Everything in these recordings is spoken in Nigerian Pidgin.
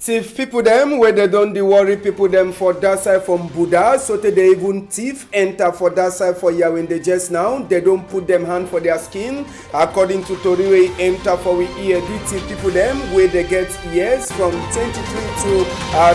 Thief people them where they don't dey worry people them for that side from Buddha, so they even thief enter for that side for Yahweh they just now. They don't put them hand for their skin. According to Tori we enter for we ear the thief people them where they get years from 23 to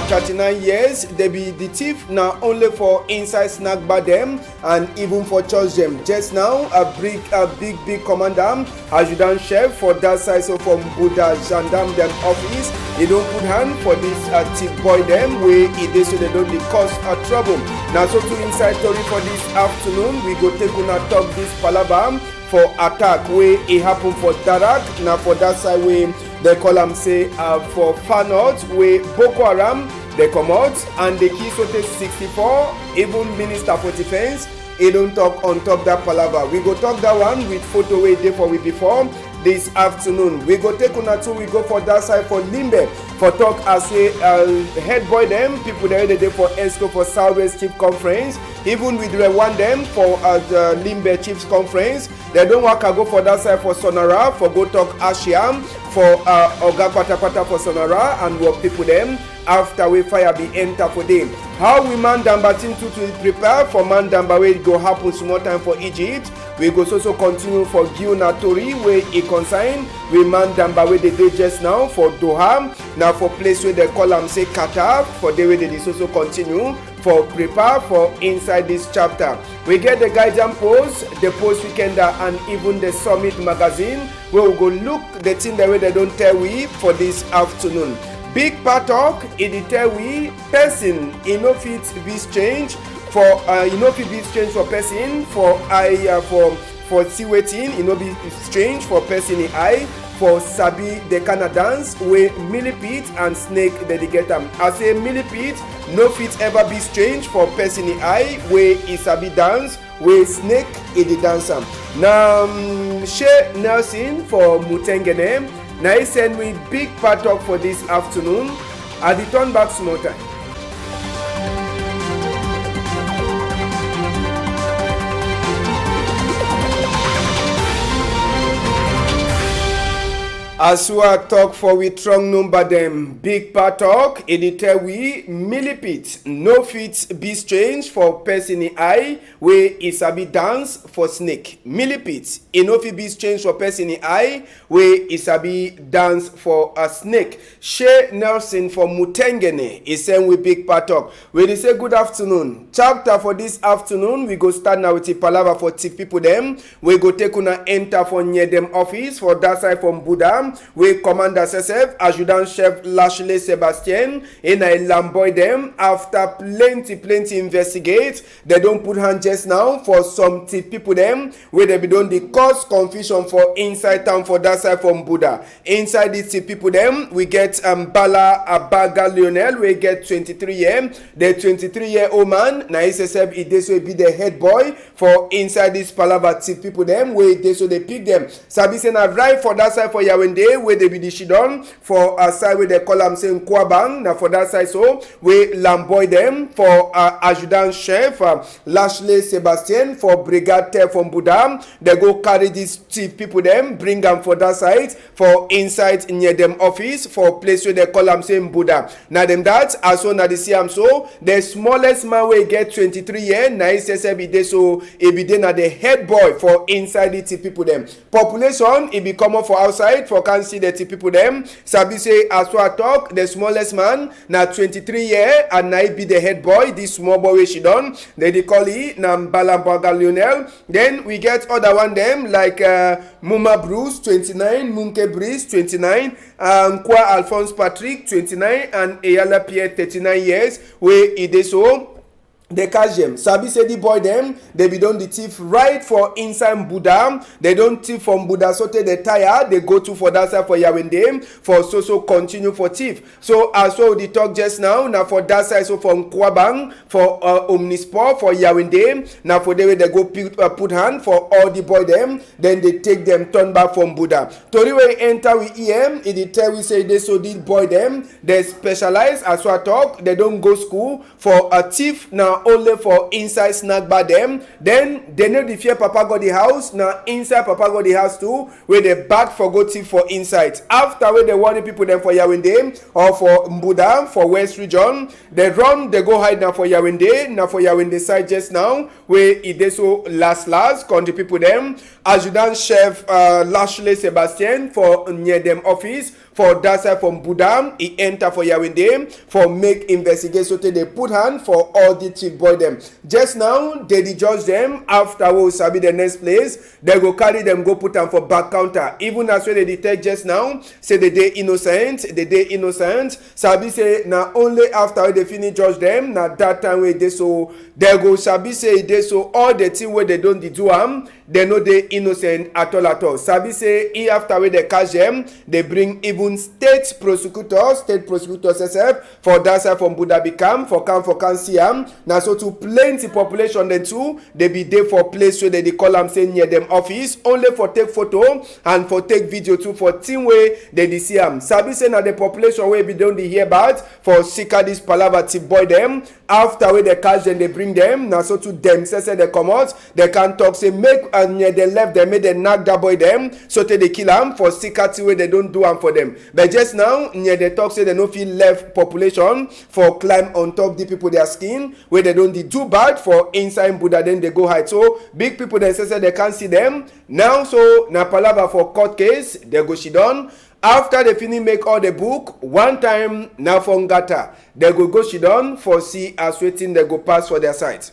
39 years. They be the thief now only for inside snack bar them and even for church them. Just now a big commander, adjutant chef for that side so from Buddha gendarme them office. They don't put hand for this thief boy them way it is so they don't cause trouble. Now so to inside story for this afternoon we go take una talk this palaver for attack where it happen for Darak. Now for that side way they call them say for far north where Boko Haram they come out and the key so 64 even Minister for Defense he don't talk on top that palaver. We go talk that one with photo way day for we before this afternoon. We go take una two, we go for that side for Limbe for talk as a head boy them people there they for ESCO for Southwest Chief Conference. Even with the one them for the Limbe Chiefs Conference. They don't work go for that side for Sonora for go talk Ashiam for Oga Patapata for Sonora and work people them after we fire be enter for them. How we man Damba team to prepare for man Damba way go happen small time for Egypt. We go also continue for Giuna Tori where it consign. We man Damba way they did just now for Doha. Now for place where they call them say Qatar for the way they also continue for prepare for inside this chapter. We get the guidance post, the post weekender and even the summit magazine where we go look the thing the way they don't tell we for this afternoon. Big part talk it tell we person fit be change for fit be change for person for for see waiting be strange for person in eye for sabi the Canadians where millipede and snake they get them. I say millipede no fit ever be strange for person in eye where is sabi dance where snake is the dancer. Now Shea Nelson for Mutengene. Now he send me big part talk for this afternoon. At the turn back small time. As we talk for we strong number them big part talk it tell we millipede no fit be strange for person in eye where is a be dance for snake. Millipede no fit be strange for person in eye where is a be dance for a snake. Shea Nelson for Mutengene is saying we big part talk. We dey say good afternoon. Chapter for this afternoon we go start now with the palaver for thief people them. We go take una enter for near them office for that side from Buddha. We Commander SSF, Adjutant Chef Lashley Sebastien, in a lamboy them after plenty investigate. They don't put hand just now for some people them where they be done the cause confusion for inside town for that side from Buddha. Inside these people them we get Bala Abaga Lionel, we get 23 year. The 23-year-old man, now SSF it this will be the head boy for inside this palaver people them where they so they pick them. Sabi say na right for that side for Yahweh where they be the shidon for a side where they call them saying Kwabang. Now for that side so we lamboy them for adjutant chef Lashley Sebastien for brigade from Buddha. They go carry these thief people them bring them for that side for inside near them office for place where they call them saying Buddha. Now them that as well now they see them so the smallest man will get 23 years. Now he says every day so it be then at the head boy for inside the thief people them. Population it be common for outside for can see the people them. Sabi say as we talk the smallest man na 23 year and now be the head boy. This small boy wey she done they call it na Balambaga Lionel. Then we get other one them like Muma Bruce 29, Munke Breeze 29, Kwa Alphonse Patrick 29 and Eyala Pierre 39 years where it is so they catch them. Sabi say the boy them, they be done the thief right for inside Buddha. They don't thief from Buddha so they tire, they go to for that side for Yahweh them for so continue for thief. So as well the talk just now for that side so from Kwabang for Omnisport for Yahweh them. Now for the way they go put hand for all the boy them, then they take them turn back from Buddha. Tori way enter with EM, it tell we say they so the boy them, they specialize as well talk, they don't go school for a thief now na only for inside snack bar them. Then they know the fear papa got the house, na inside papa got the house too, where they bag for go thief for inside. After where they warn people them for Yawende or for Mbuda for West region, they run, they go hide now for Yawende, now for Yawende side just now, where it is so last country people them. Adjutant Chef Lashley Sebastien for near them office for that side from Budam, he enter for Yawende for make investigation so they put hand for all the chief boy them. Just now they judge them. After we sabi the next place, they go carry them go put them for back counter. Even as when they detect just now, say the day innocent. Sabi say now only after they finish judge them, now that time where they so they go sabi say they so all the thing where they don't do them, they know they innocent at all. Sabi say after where they catch them, they bring even state prosecutors SF for that side from Buddha become for can see am. Now so to plenty population then too, they be there for place where they call them say near them office only for take photo and for take video too for team way they see am. Sabi say now the population where be don't hear bad for sika this palava tip boy them. After where they catch them, they bring them. Now so to them say they come out, they can talk say make and near they left them, make they knock that boy them so they kill them for sika way they don't do them for them. But just now, near the talk say they no feel left population for climb on top the people their skin where they don't do bad for inside Buddha then they go hide. So big people then say they can't see them. Now so na palava for court case, they go she done. After they finish make all the book, one time now for Ngata, they go she done for see as waiting they go pass for their side.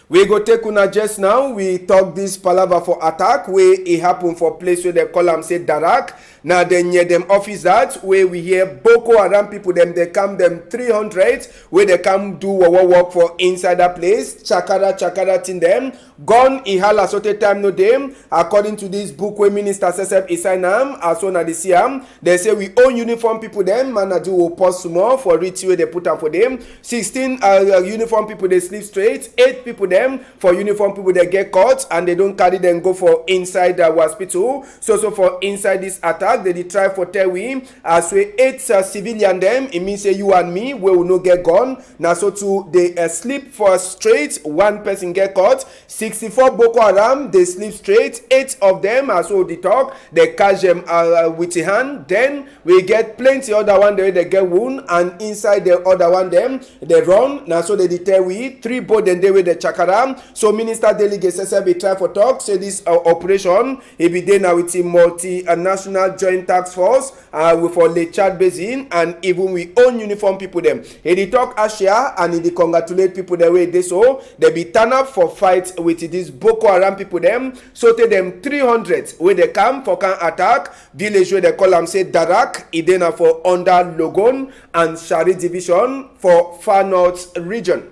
We go take una just now. We talk this palava for attack where it happen for place where they call them say Darak. Now they near them office that where we hear Boko Haram people them they come them 300 where they come do work for inside that place. Chakara tin them. Gone ihala sote time no them. According to this book where Minister Sesep Isainam as one of the Siam, they say we own uniform people them man do post more for rich where they put up for them. 16 uniform people they sleep straight. 8 people them for uniform people they get caught and they don't carry them go for inside the hospital. So for inside this attack they try for tell we as we 8 civilian them it means say you and me we will not get gone. Now so to they sleep for straight, one person get caught. 64 Boko Haram they sleep straight, 8 of them as well they talk they catch them with the hand. Then we get plenty other one there they get wound and inside the other one them they run. Now so they tell we 3 boat then they with the chakara. So Minister Delegate said we try for talk say this operation it be there now with a multinational joint task force for the Chad Basin and even we own uniform people them. He talk Asia and he congratulate people the way they so they be turn up for fight with this Boko Haram people them. So tell them 300 where they come for can attack village where they call them say Darak. It then for under Logon and Shari division for Far North region.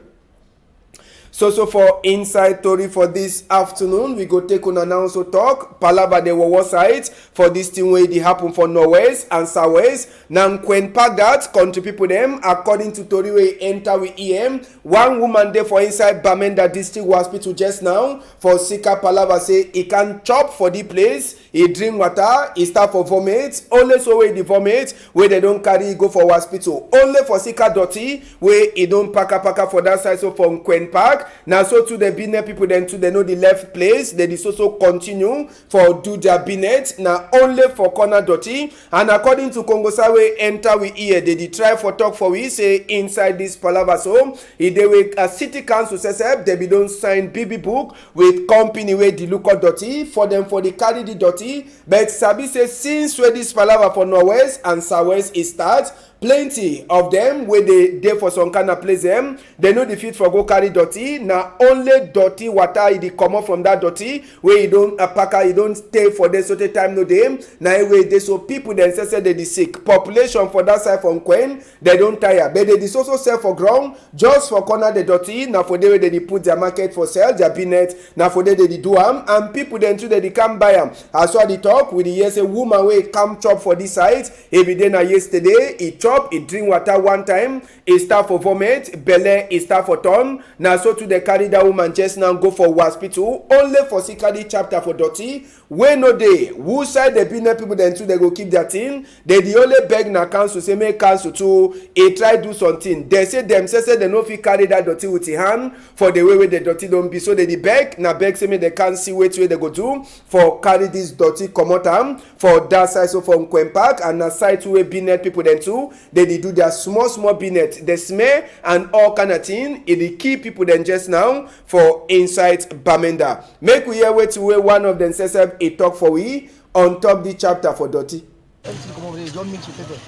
So for inside Tori for this afternoon, we go take on an also talk. Palava the war side for this thing where it happen for Norwest and Southwest. Now Quen pack that country people them according to Tori we enter with EM. One woman there for inside Bamenda district hospital just now for Sika Palava say he can chop for the place. He drink water, he start for vomit. Only so where the vomit where they don't carry go for hospital. Only for Sika Doti where he don't paka for that side so from Quen Park. Now so to the binet people then to they know the left place they also continue for do their binet now only for corner Doti and according to Congo Sawe enter we here they try for talk for we say inside this palava so if they were a city council says they be don't sign BB book with company where the look at Doti for them for the carry the Doti but Sabi says since where this palava for Northwest and Southwest is start plenty of them where they for some kind of place them they know the fit for go carry dirty now only dirty water they come up from that dirty where you don't packer you don't stay for the certain time no them now way they so people then say they sick population for that side from Quen they don't tire but they also sell for ground just for corner the dirty now for the way they put their market for sale their binet now for they do them and people then too they come buy them as well they talk with the yes a woman way come chop for this side every day now yesterday he chop chop, he drink water one time, he start for vomit, belle, he start for turn. Now so to the carry that woman just now go for hospital, only for see carry chapter for dirty. When no day, who side the business people then too they go keep their thing. They the only beg na council say make council too. He try do something. They say themselves say they no fit carry that dirty with the hand for the way the dirty don't be. So they the beg na beg say me they can't see which way they go do for carry this dirty come out for that side so from Queen Park and na side to where business people then too. They do their small business. They smell and all kind of thing. It the key people then just now for inside Bamenda. Make we hear wait to where one of them says a talk for we on top the chapter for dirty. Everything come over there, just mix with pepper.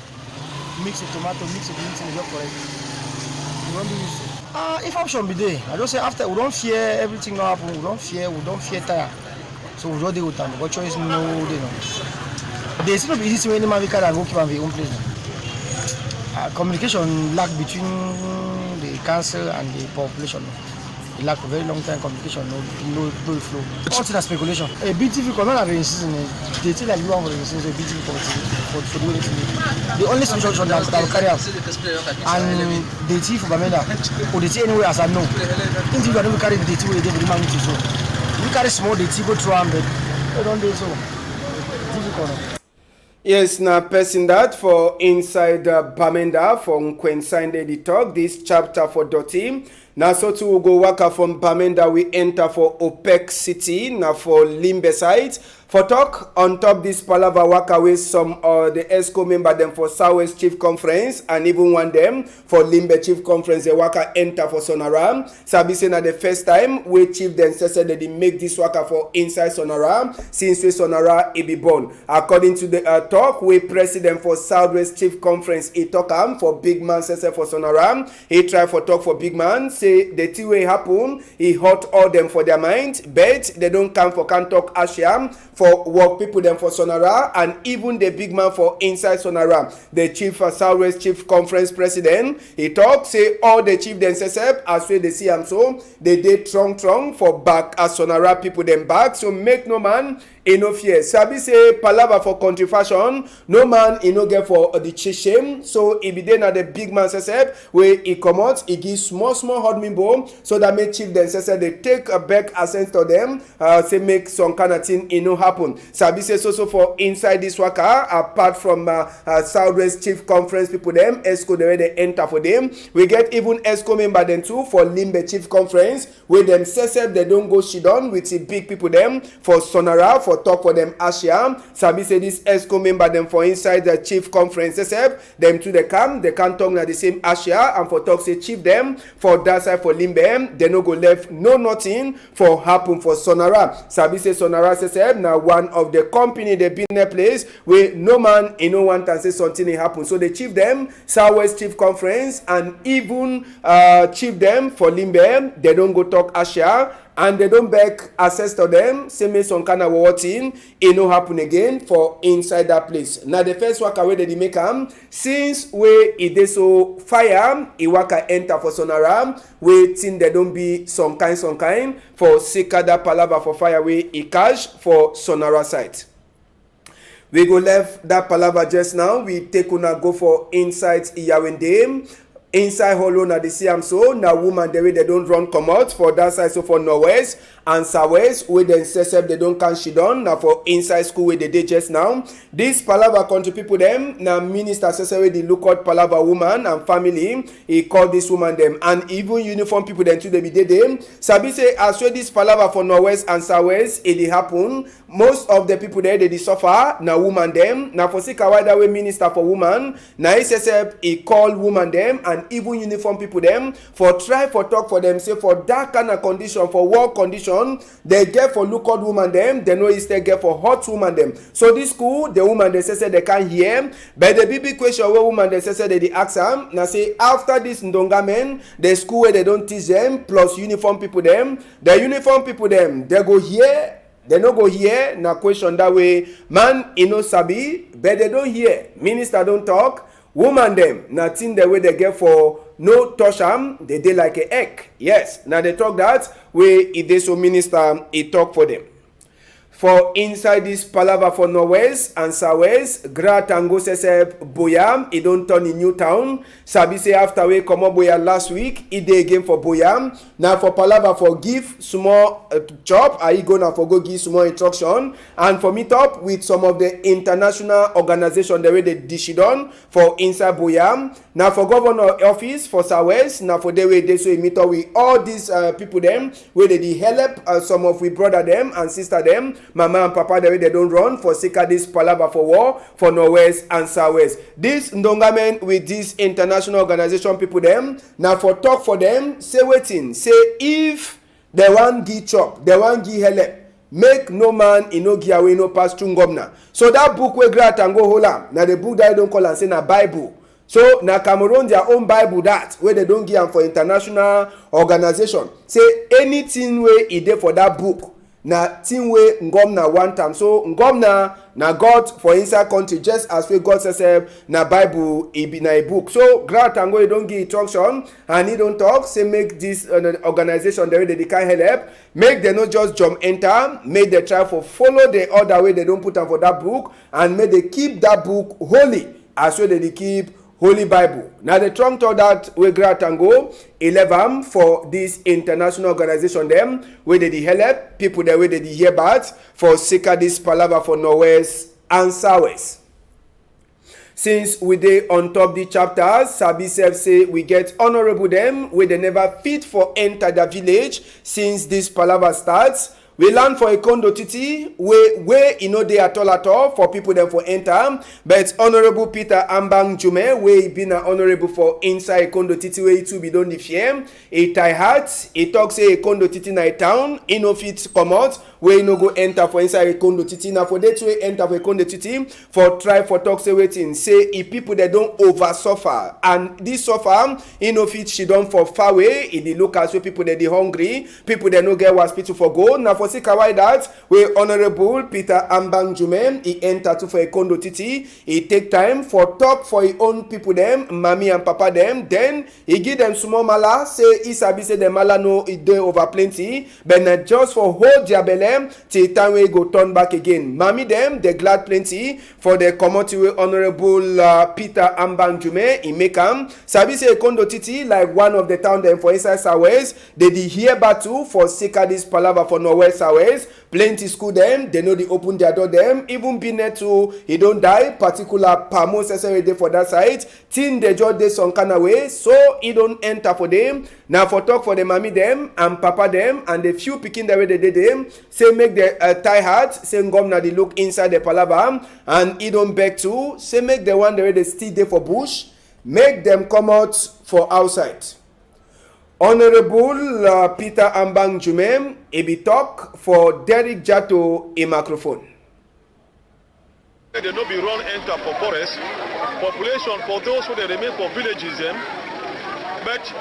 Mix with tomato, mix with it's just correct. You don't do this. If option be there, I just say after we don't fear everything not happen, we don't fear tire. So we just deal with them. But choice no they know. They still be easy when man can go keep on their own place. Communication lack between the council and the population. It lack a very long time communication, no flow. All things are speculation. A BTV comment have been season. They tell you one for the season, a BTV for the way the only solution that will carry out. And the tea for Bamenda, or the tea anywhere as I know. If you are not carry the tea where they demand to so. You carry small the tea go through and they don't do so. Difficult. Yes, now person that for inside Bamenda from Queen Sunday the talk this chapter for dirty. Now so to go work from Bamenda we enter for OPEC City now for Limbe side. For talk on top this palaver work away some the ESCO member them for Southwest Chief Conference and even one them for Limbe Chief Conference the worker enter for Sonara. Sabi say na the first time we chief then said that they make this worker for inside Sonara since we Sonara it be born. According to the talk we president for Southwest Chief Conference he talk for big man says for Sonara. He try for talk for big man say the thing way happen he hurt all them for their mind but they don't come for can talk Asham for work people them for Sonara and even the big man for inside Sonara. The chief for Southwest Chief Conference president, he talk say all the chief then says as well they see him so they did strong for back as Sonara people them back so make no man no fear. Sabi say palava for country fashion no man no get for the shame so he be then at the big man says where he come out he give small hot mimbo so that make chief then says they take a back assent to them say make some kind of thing no happen. Sabi say so for inside this worker apart from Southwest Chief Conference people them ESCO the way they enter for them we get even ESCO member them too for Limbe Chief Conference where them says they don't go shit on with the big people them for Sonara for talk for them Asia. Sabi say this ESCO member them for inside the Chief Conference them to the camp they can't talk na the same Asia and for talk say chief them for that side for Limbe they no go left no nothing for happen for Sonara. Sabi say Sonara says now one of the company they been in a place where no man no want to say something happen so they chief them Southwest Chief Conference and even chief them for Limbe they don't go talk Asia and they don't beg access to them say me some kind of watching it no happen again for inside that place. Now the first work away they make since where it is so fire it worker enter for Sonara waiting they don't be some kind for sika that palava for fire way it cash for Sonara site. We go left that palava just now we take una go for inside Iyawende. Inside hollow na the CM so na woman the way they don't run come out for that side so for Northwest and Southwest where then say they don't can she done now for inside school where they did just now. This palava country people them na minister say where the look out palava woman and family he called this woman them and even uniform people then too they be them. Sabi say as well this palava for Northwest and Southwest it happen most of the people there they suffer na woman them na for sika why that way minister for woman na he call woman them and even uniform people them for try for talk for them say for that kind of condition for work condition they get for look out woman them they know is they get for hot woman them so this school the woman they say they can't hear but the big question where woman they say they ask them now say after this ndonga men the school where they don't teach them plus uniform people them the uniform people them they go here they no go hear na question that way man no sabi but they don't hear minister don't talk woman them nothing the way they get for no touch am they dey like a egg. Yes now they talk that way if they so minister he talk for them. for inside this palaver for northwest and southwest. Gratango sesep Boyam, e don turn in new town. Sabi say after we come up Boyam last week, e dey again for Boyam. Now for palaver for give small chop, I go now for go give small instruction and for meet up with some of the international organization the way they dish it on for inside Boyam. Now for governor office for southwest, now for the way they so meet up with all these people them where they help some of we brother them and sister them. Mama and papa, the way they don't run for sake of this palaver for war for northwest and southwest. This ndongamen with this international organization people them now for talk for them say waiting say if they want give chop, they want give help, make no man no give away no pass through governor. So that book where Grat and go hold am now the book that I don't call and say na Bible. So na Cameroon their own Bible that where they don't give am for international organization. Say anything where e dey for that book. Na thing wey ngomna one time. So ngomna na God for inside country just as we God says na Bible e be na a book. So Grat and go don't give instruction and he don't talk say make this organization the way they can help, make they not just jump enter, make they try for follow the other way they don't put them for that book and make they keep that book holy as well they keep Holy Bible. Now the trunk to that we Grat and go 11 for this international organization them where they help people the way they hear about for sake this palaver for northwest and southwest. Since we dey on top the chapters, Sabi self say we get honorable them where they never fit for enter the village since this palaver starts. We learn for a condo titi where dey at all for people them for enter. But Honorable Peter Ambang Jume where he been an honorable for inside a condo titi where he too be don't the fear. He tie hat, he talk say a condo titi night town, he no fit come out where he no go enter for inside a condo titi. Now for that way enter for a condo titi for try for talk say waiting. Say if people they don't over suffer and this suffer, he no fit she done for far away in the locals where people they hungry, people they no get hospital for go. Now for see why that where Honorable Peter Ambang Jume he enter to for a condo titi. He take time for talk for his own people them, mommy and papa them. Then he give them small mala. Say he sabi say the mala no it dey over plenty, but not just for hold their belly till time we go turn back again. Mommy them they glad plenty for the commodity where Honorable Peter Ambang Jume he make am. Sabi say a condo titi like one of the town them for inside southwest. They did hear battle for sake of this palaver for northwest southwest. Plenty school them, they know they open their door them. Even being there to he don't die, particular pamo necessary day for that side. Tin they just dey some kind of way, so he don't enter for them. Now for talk for the mommy them and papa them and the few picking the way they did them. Say make the tie hat, say governor they look inside the palaver and he don't beg to. Say make the one the way they still there for bush, make them come out for outside. Honorable Peter Ambang Jume, he be talk for Derek Jato a microphone. They no be run enter for forest, population for those who they remain for villages them, but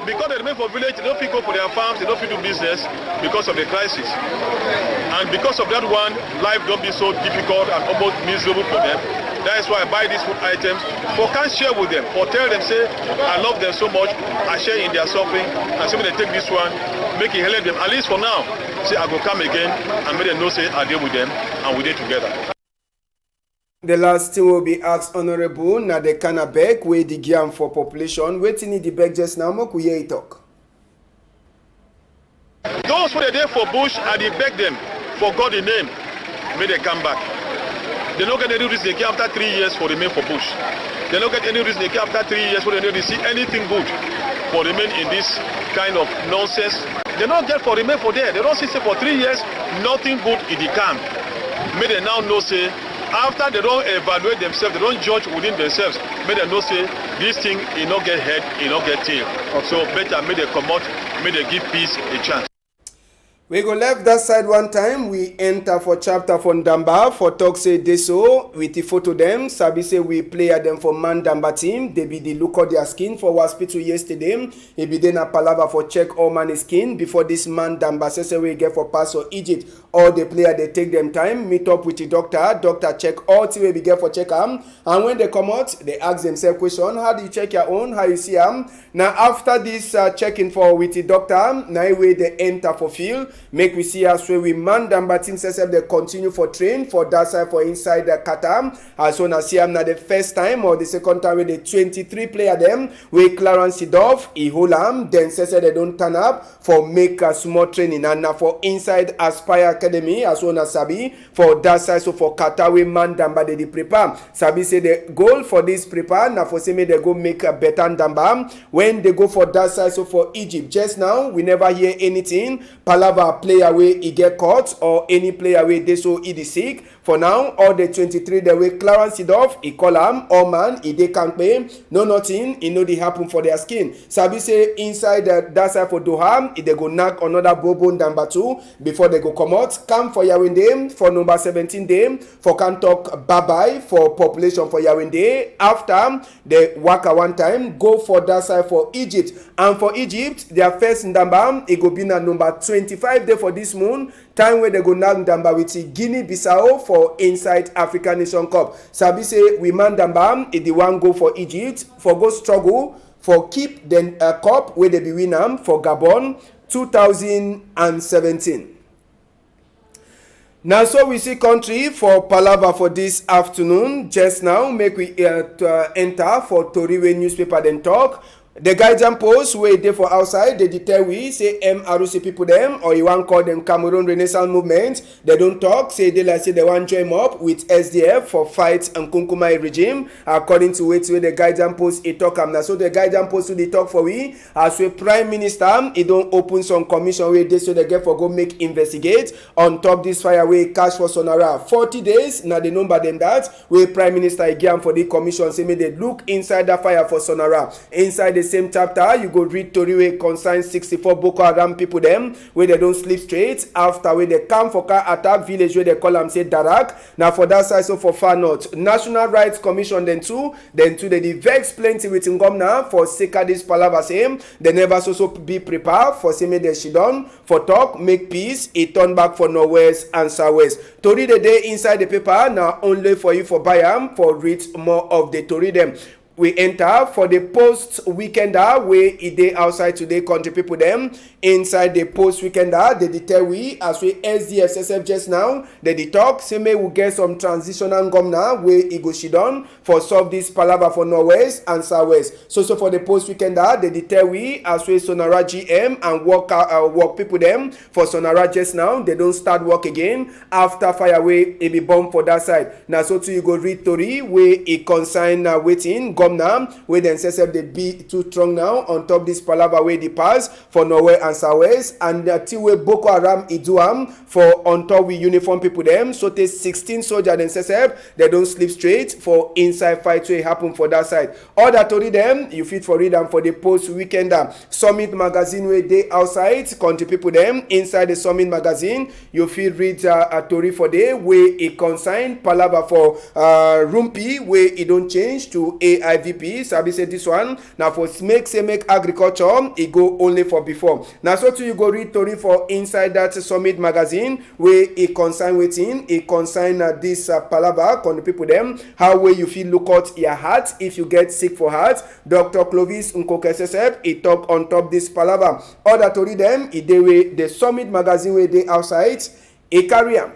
because they remain for village, they don't fit go for their farms, they don't fit do business because of the crisis. And because of that one, life don't be so difficult and almost miserable for them. That is why I buy these food items for can share with them, for tell them say I love them so much, I share in their suffering, and so when they take this one, make it help them. At least for now, say I go come again and make them know say I deal with them and we deal together. The last thing will be asked Honorable na the kind of beg where the giam for population. Waiting in the beg just now, mo ku hear talk. Those who are there for bush, I dey beg them for God in name, may they come back. They don't get any reason they came after 3 years for remain for bush. They don't get any reason they came after 3 years for they don't see anything good for remain in this kind of nonsense. They don't get for remain for there. They don't see say for 3 years nothing good in the camp. May they now know say after they don't evaluate themselves, they don't judge within themselves. May they know say this thing it not get head, it not get tail. Okay. So better may they come out, may they give peace a chance. We go left that side one time. We enter for chapter from Damba for talk say deso with the photo them. Sabi say we play at them for man Damba team. They be the look of their skin for hospital yesterday. He be then a palava for check all man skin before this man Damba say we get for pass or Egypt. All the player they take them time meet up with the doctor. Doctor check all till we be get for check them. And when they come out, they ask themselves question: how do you check your own? How you see them? Now after this checking for with the doctor, now way they enter for field. Make we see as we man them, but team says they continue for train for that side for inside the Qatar. As well as see am na the first time or the second time with the 23 player them with Clarence Seedorf, he hold am, then says they don't turn up for make a small training and now for inside Aspire Academy as well as Sabi for that side. So for Qatar we man Damba they prepare. Sabi say the goal for this prepare now for say me they go make a better Damba when they go for that side. So for Egypt just now we never hear anything palava player way he get caught or any player way they so he is sick. For now all the 23 the way Clarence Seedorf he call am all man he they can't pay no nothing he know they happen for their skin. Sabi say inside that side for Doha they go knock another bobo number 2 before they go come out. Come for Yaoundé for number 17 day for can talk bye bye for population for Yaoundé after the waka one time go for that side for Egypt. And for Egypt their first number it go be na number 25 day for this moon time where they go knock number with Guinea Bissau for inside African Nation Cup. Sabi say we man number if the one go for Egypt for go struggle for keep the cup where they be win am for Gabon 2017. Now so we see country for Palava for this afternoon. Just now make we enter for Toriwe newspaper then talk. The guidance post where they for outside, they tell we say MRC people them or you want call them Cameroon Renaissance Movement. They don't talk, say they like say they want join up with SDF for fight and Kunkumai regime. According to where the guidance post it talk now. So the guidance post they talk for we as we Prime Minister, it don't open some commission where they so they get for go make investigate on top this fire way cash for Sonara 40 days. Now they number them that where Prime Minister again for the commission say me they look inside the fire for Sonara inside the same chapter you go read Toriwe concern 64 Boko Haram people them where they don't sleep straight after where they come for car attack village where they call them say Darak. Now for that side so for far north National Rights Commission then too they vex plenty with Ngomna for sake of this palava same they never so be prepared for say me they shidon for talk make peace it turn back for northwest and southwest. Tori the day inside the paper now only for you for Bayam for read more of the Tori them. We enter for the post weekender where it day outside today country people them inside the post weekender they tell we as we SDF just now they talk say may we get some transitional governor where it go shidon for solve this palava for northwest and southwest. So for the post weekender they tell we as we Sonara GM and work people them for Sonara just now they don't start work again after fire way it be bomb for that side. Now so too you go read Tori where it consign waiting now where then says they be too strong now on top this palava way the pass for Norway and Southwest and the Tiwe Boko Haram Iduam for on top with uniform people them so they 16 soldiers then says they don't sleep straight for inside fight way happen for that side. All that to read them you fit for read them for the post weekend Summit magazine where they outside country people them inside the Summit magazine you feel read a Tori for day where it consign palava for Rumpi where it don't change to AIVP. Sabi say this one now for make agriculture it go only for before. Now so too you go read Tori for inside that Summit magazine where it consign waiting it consign this palava on the people them how way you feel look out your heart if you get sick for heart. Dr. Clovis Nkokesesep it talk on top this palava. All that Tori them it they way the Summit magazine where they outside a career.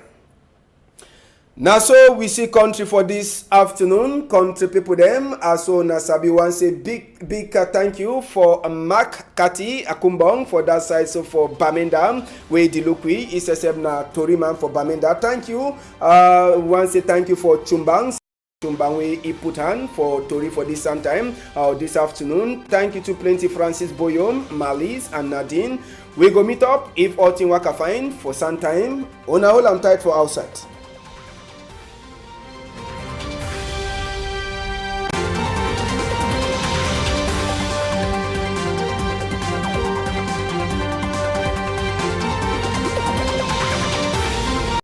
Now so we see country for this afternoon country people them as so na sabi one say big thank you for Mark Kati Akumbong for that side so for Bamenda where the Lukwi is a na Tori man for Bamenda. Thank you one say thank you for Chumbang we put hand for Tori for this sometime this afternoon. Thank you to plenty Francis Boyom, Malis and Nadine. We go meet up if all thing work fine for some time. On a whole I'm tight for outside.